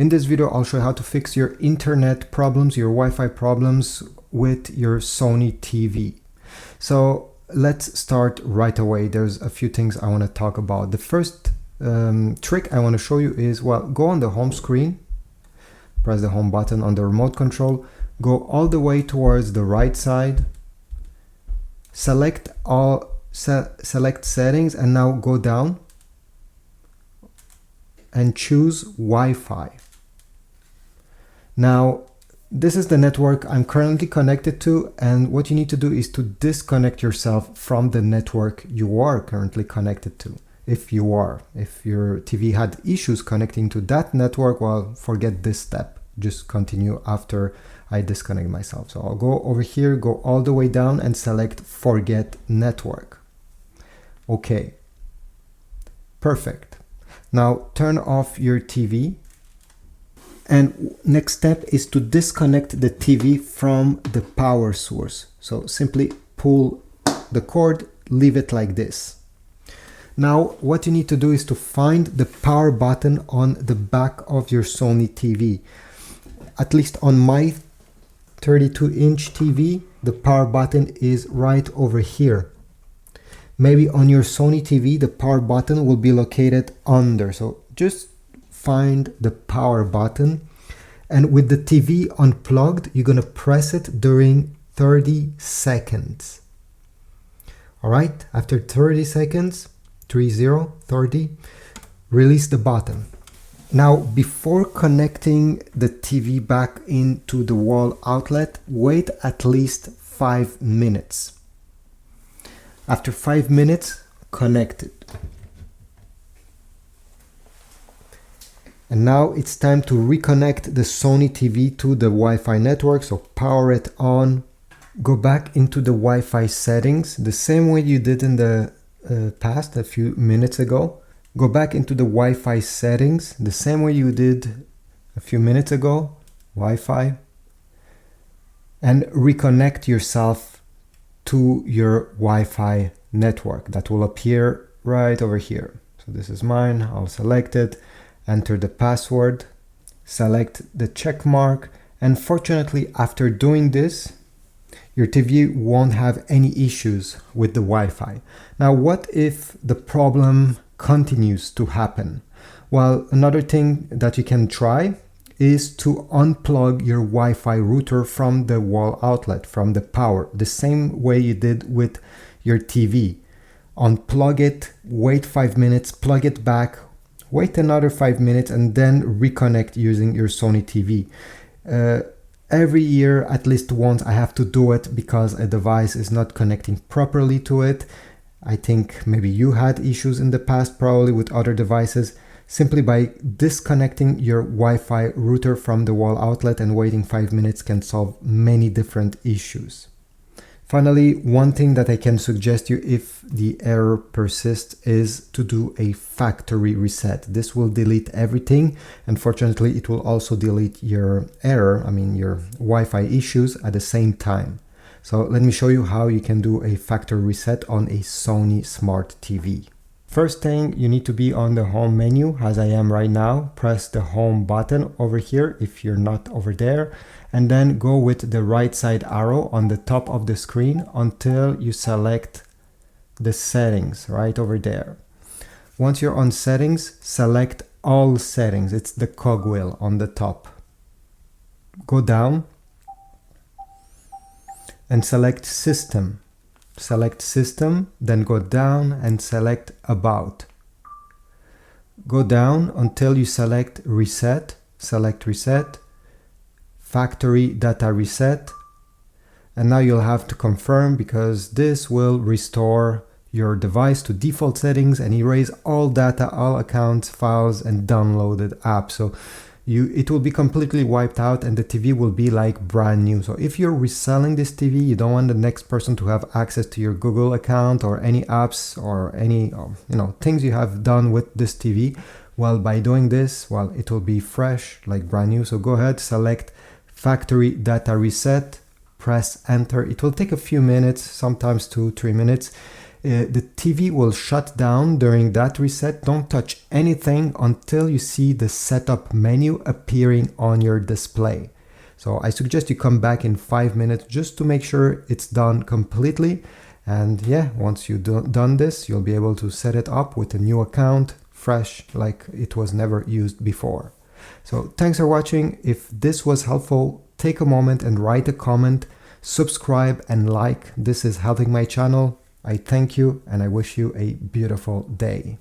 In this video, I'll show you how to fix your internet problems, your Wi-Fi problems with your Sony TV. So let's start right away. There's a few things I want to talk about. The first trick I want to show you is, well, go on the home screen, press the home button on the remote control, go all the way towards the right side, select settings, and now go down and choose Wi-Fi. Now, this is the network I'm currently connected to, and what you need to do is to disconnect yourself from the network you are currently connected to. If your TV had issues connecting to that network, well, forget this step. Just continue after I disconnect myself. So I'll go over here, go all the way down and select Forget Network. Okay, perfect. Now turn off your TV. And next step is to disconnect the TV from the power source. So simply pull the cord, leave it like this. Now what you need to do is to find the power button on the back of your Sony TV. At least on my 32-inch TV, the power button is right over here. Maybe on your Sony TV, the power button will be located under. So just find the power button, and with the TV unplugged, you're gonna press it during 30 seconds. All right, after 30 seconds, 30, release the button. Now, before connecting the TV back into the wall outlet, wait at least 5 minutes. After 5 minutes, connect it. And now it's time to reconnect the Sony TV to the Wi-Fi network, so power it on. Go back into the Wi-Fi settings, the same way you did in the past, a few minutes ago. Go back into the Wi-Fi settings, the same way you did a few minutes ago, Wi-Fi, and reconnect yourself to your Wi-Fi network. That will appear right over here. So this is mine, I'll select it, enter the password, select the check mark, and fortunately after doing this, your TV won't have any issues with the Wi-Fi. Now, what if the problem continues to happen? Well, another thing that you can try is to unplug your Wi-Fi router from the wall outlet, from the power, the same way you did with your TV. Unplug it, wait 5 minutes, plug it back, wait another 5 minutes, and then reconnect using your Sony TV. Every year, at least once, I have to do it because a device is not connecting properly to it. I think maybe you had issues in the past, probably with other devices. Simply by disconnecting your Wi-Fi router from the wall outlet and waiting 5 minutes can solve many different issues. Finally, one thing that I can suggest you if the error persists is to do a factory reset. This will delete everything. Unfortunately, it will also delete your error, your Wi-Fi issues at the same time. So let me show you how you can do a factory reset on a Sony Smart TV. First thing, you need to be on the home menu as I am right now. Press the home button over here if you're not over there, and then go with the right side arrow on the top of the screen until you select the settings right over there. Once you're on settings, select all settings. It's the cogwheel on the top. Go down and select system. Select system, then go down and select about. Go down until you select reset, factory data reset, and now you'll have to confirm because this will restore your device to default settings and erase all data, all accounts, files, and downloaded apps. So it will be completely wiped out and the TV will be like brand new. So if you're reselling this TV, you don't want the next person to have access to your Google account or any apps or any things you have done with this TV. Well, by doing this, well, it will be fresh, like brand new. So go ahead, select factory data reset, press enter. It will take a few minutes, sometimes 2-3 minutes. The TV will shut down during that reset. Don't touch anything until you see the setup menu appearing on your display. So I suggest you come back in 5 minutes just to make sure it's done completely. And yeah, once you've done this, you'll be able to set it up with a new account, fresh, like it was never used before. So thanks for watching. If this was helpful, take a moment and write a comment, subscribe and like. This is helping my channel. I thank you and I wish you a beautiful day.